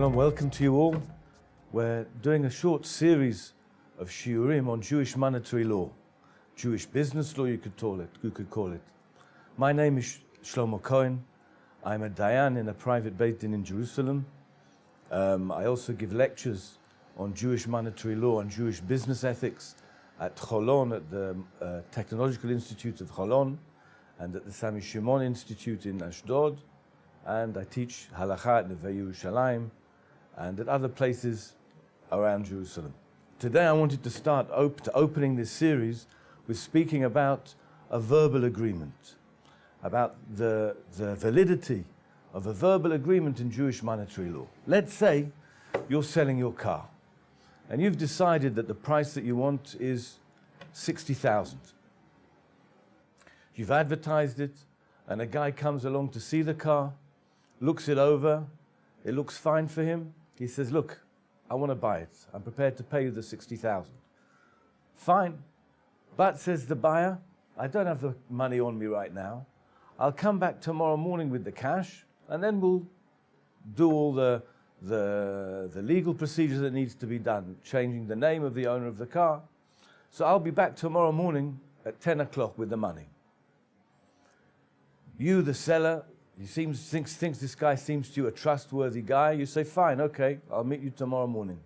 Shalom, welcome to you all. We're doing a short series of shiurim on Jewish monetary law, Jewish business law you could call it. My name is Shlomo Cohen. I'm a dayan in a private beit din in Jerusalem. I also give lectures on Jewish monetary law and Jewish business ethics at Cholon, at the Technological Institute of Cholon, and at the Sami Shimon Institute in Ashdod. And I teach halakha at Neve Yerushalayim and at other places around Jerusalem. Today I wanted to start opening this series with speaking about a verbal agreement, about the validity of a verbal agreement in Jewish monetary law. Let's say you're selling your car and you've decided that the price that you want is 60,000. You've advertised it and a guy comes along to see the car, looks it over, it looks fine for him. He says, look, I want to buy it. I'm prepared to pay you the 60,000. Fine. But, says the buyer, I don't have the money on me right now. I'll come back tomorrow morning with the cash, and then we'll do all the legal procedures that needs to be done, changing the name of the owner of the car. So I'll be back tomorrow morning at 10 o'clock with the money. You, the seller, thinks this guy seems to you a trustworthy guy. You say, fine, okay, I'll meet you tomorrow morning.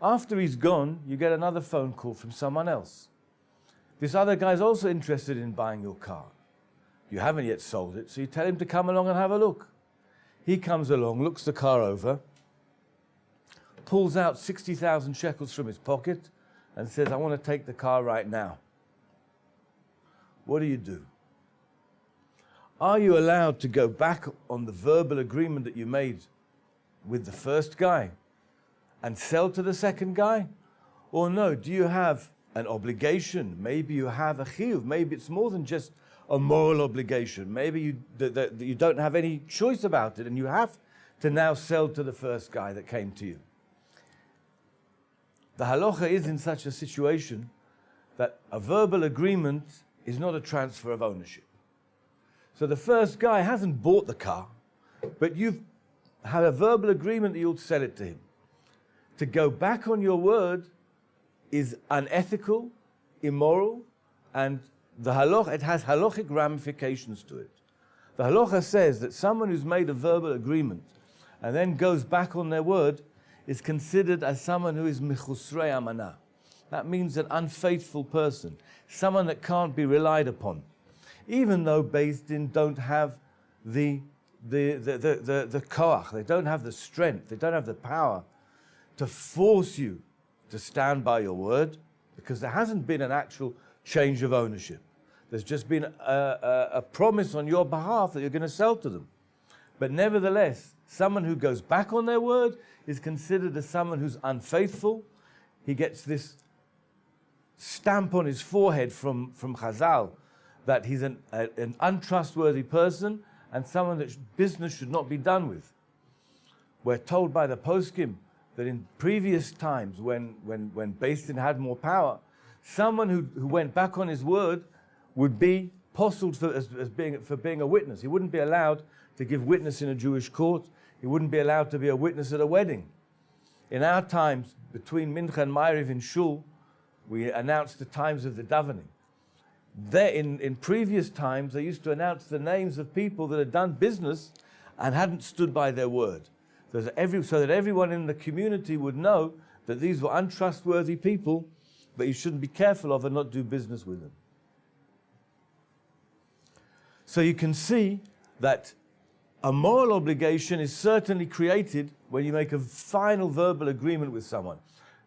After he's gone, you get another phone call from someone else. This other guy's also interested in buying your car. You haven't yet sold it, so you tell him to come along and have a look. He comes along, looks the car over, pulls out 60,000 shekels from his pocket and says, I want to take the car right now. What do? Are you allowed to go back on the verbal agreement that you made with the first guy and sell to the second guy? Or no, do you have an obligation? Maybe you have a chiyuv. Maybe it's more than just a moral obligation. Maybe you don't have any choice about it and you have to now sell to the first guy that came to you. The halacha is in such a situation that a verbal agreement is not a transfer of ownership. So the first guy hasn't bought the car, but you've had a verbal agreement that you'll sell it to him. To go back on your word is unethical, immoral, and it has halachic ramifications to it. The halacha says that someone who's made a verbal agreement and then goes back on their word is considered as someone who is michusrei amanah. That means an unfaithful person, someone that can't be relied upon. Even though Beis Din don't have the koach, they don't have the strength, they don't have the power to force you to stand by your word, because there hasn't been an actual change of ownership. There's just been a promise on your behalf that you're going to sell to them. But nevertheless, someone who goes back on their word is considered as someone who's unfaithful. He gets this stamp on his forehead from Chazal, that he's an untrustworthy person and someone that business should not be done with. We're told by the poskim that in previous times when Beis Din had more power, someone who went back on his word would be postled for being a witness. He wouldn't be allowed to give witness in a Jewish court. He wouldn't be allowed to be a witness at a wedding. In our times, between Mincha and Ma'ariv in Shul, we announced the times of the davening. There, in previous times, they used to announce the names of people that had done business and hadn't stood by their word, so that everyone in the community would know that these were untrustworthy people, but you shouldn't be careful of and not do business with them. So you can see that a moral obligation is certainly created when you make a final verbal agreement with someone.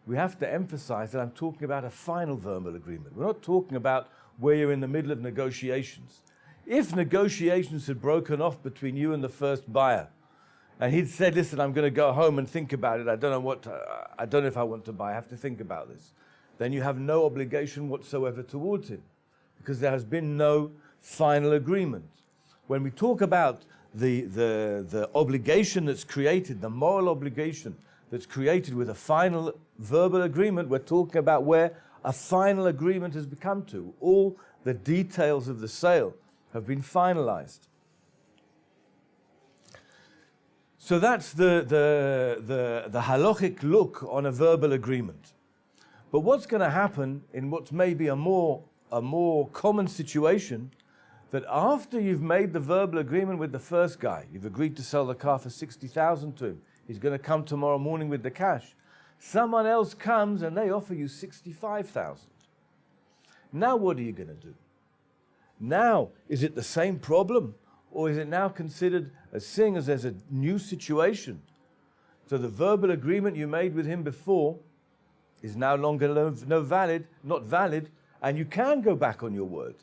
We have to emphasize that I'm talking about a final verbal agreement. We're not talking about where you're in the middle of negotiations. If negotiations had broken off between you and the first buyer, and he'd said, listen, I'm going to go home and think about it, I don't know if I want to buy, I have to think about this, then you have no obligation whatsoever towards him, because there has been no final agreement. When we talk about the obligation that's created, the moral obligation that's created with a final verbal agreement, we're talking about where a final agreement has become to. All the details of the sale have been finalized. So that's the halachic look on a verbal agreement. But what's going to happen in what's maybe a more common situation, that after you've made the verbal agreement with the first guy, you've agreed to sell the car for 60,000 to him, he's going to come tomorrow morning with the cash. Someone else comes and they offer you 65,000. Now what are you going to do? Now, is it the same problem? Or is it now considered, as seeing as there's a new situation? So the verbal agreement you made with him before is now longer not valid, and you can go back on your word.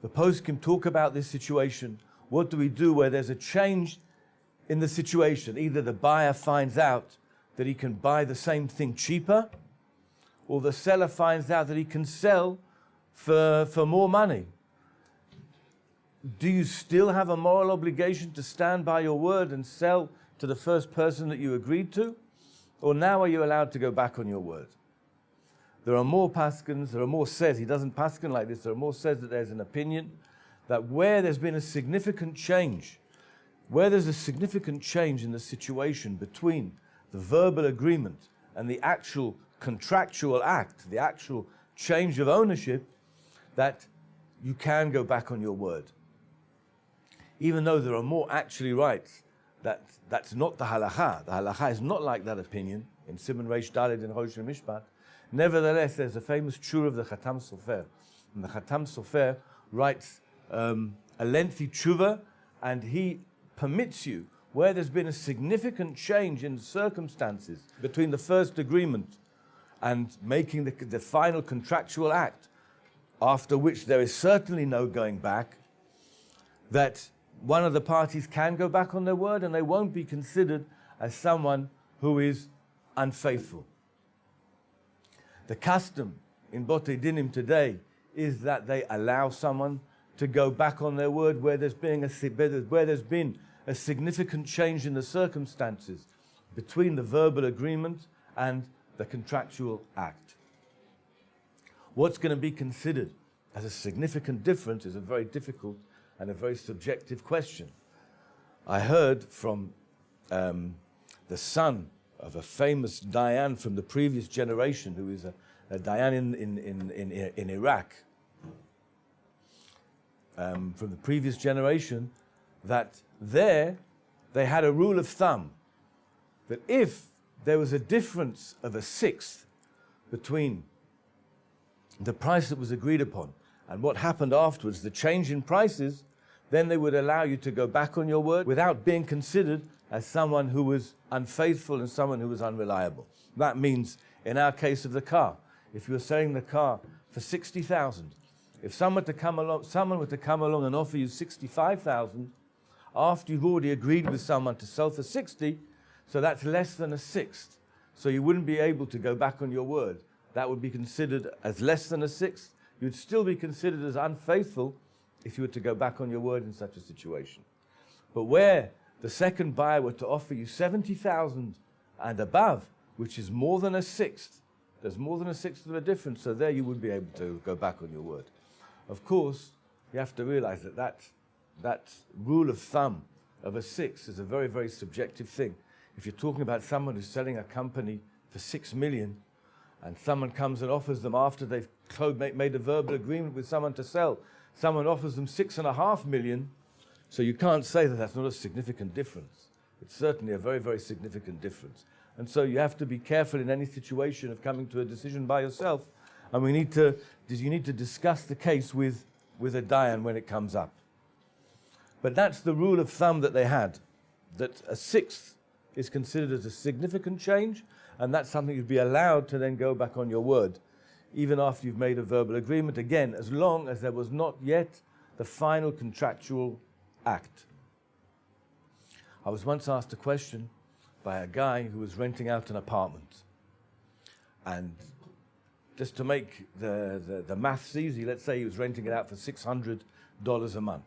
The poskim talk about this situation. What do we do where there's a change in the situation? Either the buyer finds out that he can buy the same thing cheaper, or the seller finds out that he can sell for more money. Do you still have a moral obligation to stand by your word and sell to the first person that you agreed to? Or now are you allowed to go back on your word? There are more paskins, there are more says, he doesn't paskin like this, there are more says that there's an opinion that where there's been a significant change, where there's a significant change in the situation between the verbal agreement and the actual contractual act, the actual change of ownership, that you can go back on your word. Even though there are more actually rights, that's not the halacha. The halacha is not like that opinion in Siman Reish Daled in Hoshel Mishpat. Nevertheless, there's a famous tshuva of the Khatam Sofer. And the Khatam Sofer writes a lengthy tshuva, and he permits you, where there's been a significant change in circumstances between the first agreement and making the final contractual act, after which there is certainly no going back, that one of the parties can go back on their word and they won't be considered as someone who is unfaithful. The custom in Botei Dinim today is that they allow someone to go back on their word where there's been a significant change in the circumstances between the verbal agreement and the contractual act. What's going to be considered as a significant difference is a very difficult and a very subjective question. I heard from the son of a famous Dayan from the previous generation, who is a Dayan in Iraq, from the previous generation, that there they had a rule of thumb that if there was a difference of a sixth between the price that was agreed upon and what happened afterwards, the change in prices, then they would allow you to go back on your word without being considered as someone who was unfaithful and someone who was unreliable. That means, in our case of the car, if you were selling the car for 60,000, if someone were to come along and offer you 65,000, after you've already agreed with someone to sell for 60, so that's less than a sixth. So you wouldn't be able to go back on your word. That would be considered as less than a sixth. You'd still be considered as unfaithful if you were to go back on your word in such a situation. But where the second buyer were to offer you 70,000 and above, which is more than a sixth, there's more than a sixth of a difference, so there you would be able to go back on your word. Of course, you have to realize that rule of thumb of a sixth is a very, very subjective thing. If you're talking about someone who's selling a company for 6 million, and someone comes and offers them after they've made a verbal agreement with someone to sell, someone offers them 6.5 million, so you can't say that that's not a significant difference. It's certainly a very, very significant difference. And so you have to be careful in any situation of coming to a decision by yourself, and you need to discuss the case with a Dayan when it comes up. But that's the rule of thumb that they had, that a sixth is considered as a significant change, and that's something you'd be allowed to then go back on your word, even after you've made a verbal agreement, again, as long as there was not yet the final contractual act. I was once asked a question by a guy who was renting out an apartment. And just to make the maths easy, let's say he was renting it out for $600 a month.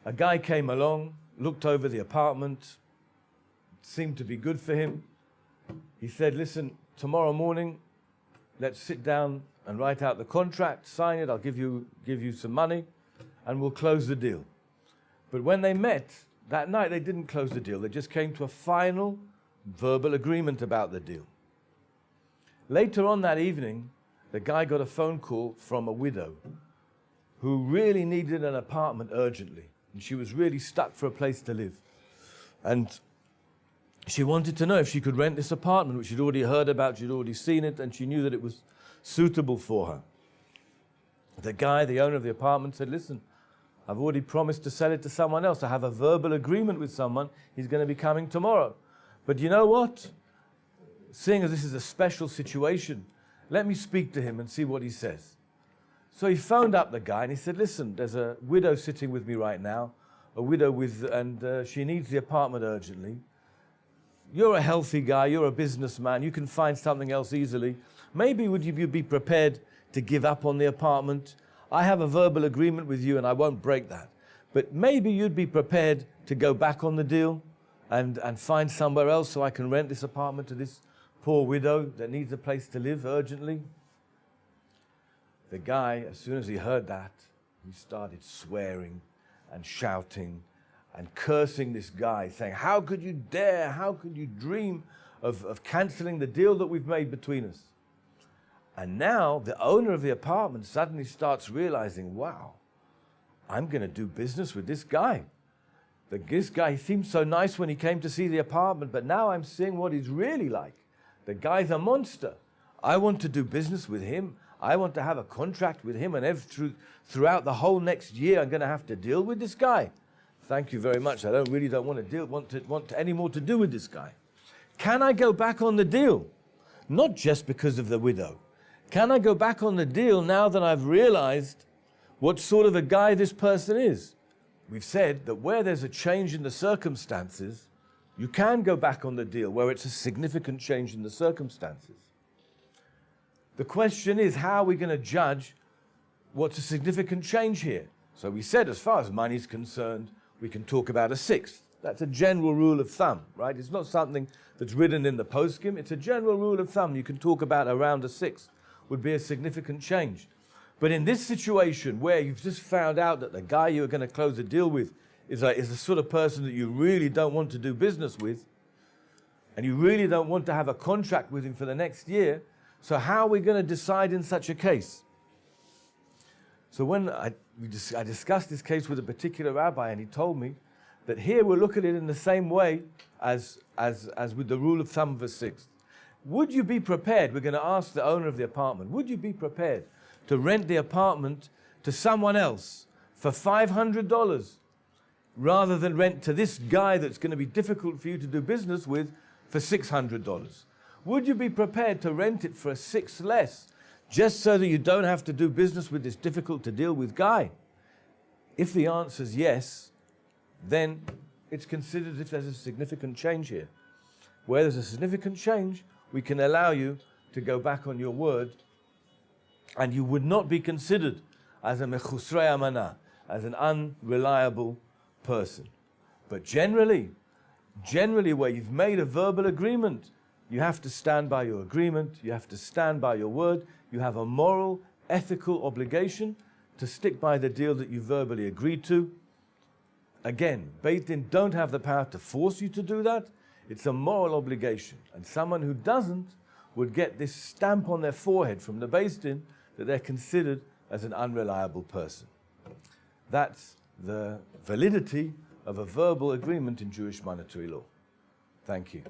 A guy came along, looked over the apartment, seemed to be good for him. He said, listen, tomorrow morning, let's sit down and write out the contract, sign it, I'll give you some money, and we'll close the deal. But when they met that night, they didn't close the deal. They just came to a final verbal agreement about the deal. Later on that evening, the guy got a phone call from a widow who really needed an apartment urgently. And she was really stuck for a place to live. And she wanted to know if she could rent this apartment, which she'd already heard about, she'd already seen it, and she knew that it was suitable for her. The guy, the owner of the apartment, said, listen, I've already promised to sell it to someone else. I have a verbal agreement with someone. He's going to be coming tomorrow. But you know what? Seeing as this is a special situation, let me speak to him and see what he says. So he phoned up the guy and he said, listen, there's a widow sitting with me right now, and she needs the apartment urgently. You're a healthy guy, you're a businessman, you can find something else easily. Maybe would you be prepared to give up on the apartment? I have a verbal agreement with you and I won't break that. But maybe you'd be prepared to go back on the deal and find somewhere else so I can rent this apartment to this poor widow that needs a place to live urgently. The guy, as soon as he heard that, he started swearing and shouting and cursing this guy, saying, how could you dare, how could you dream of cancelling the deal that we've made between us? And now the owner of the apartment suddenly starts realizing, wow, I'm going to do business with this guy. This guy seemed so nice when he came to see the apartment, but now I'm seeing what he's really like. The guy's a monster. I want to do business with him. I want to have a contract with him, and throughout the whole next year, I'm going to have to deal with this guy. Thank you very much. I don't want any more to do with this guy. Can I go back on the deal? Not just because of the widow. Can I go back on the deal now that I've realized what sort of a guy this person is? We've said that where there's a change in the circumstances, you can go back on the deal where it's a significant change in the circumstances. The question is, how are we going to judge what's a significant change here? So we said, as far as money is concerned, we can talk about a sixth. That's a general rule of thumb, right? It's not something that's written in the poskim. It's a general rule of thumb. You can talk about around a sixth would be a significant change. But in this situation where you've just found out that the guy you're going to close a deal with is the sort of person that you really don't want to do business with, and you really don't want to have a contract with him for the next year, so how are we going to decide in such a case? So when I discussed this case with a particular rabbi, and he told me that here we'll look at it in the same way as with the rule of thumb of a sixth. Would you be prepared, we're going to ask the owner of the apartment, would you be prepared to rent the apartment to someone else for $500 rather than rent to this guy that's going to be difficult for you to do business with for $600? Would you be prepared to rent it for a sixth less just so that you don't have to do business with this difficult to deal with guy? If the answer is yes, then it's considered if there's a significant change here. Where there's a significant change, we can allow you to go back on your word, and you would not be considered as a mechusrei amana, as an unreliable person. But generally where you've made a verbal agreement, you have to stand by your agreement, you have to stand by your word, you have a moral, ethical obligation to stick by the deal that you verbally agreed to. Again, Beit Din don't have the power to force you to do that. It's a moral obligation. And someone who doesn't would get this stamp on their forehead from the Beit Din that they're considered as an unreliable person. That's the validity of a verbal agreement in Jewish monetary law. Thank you.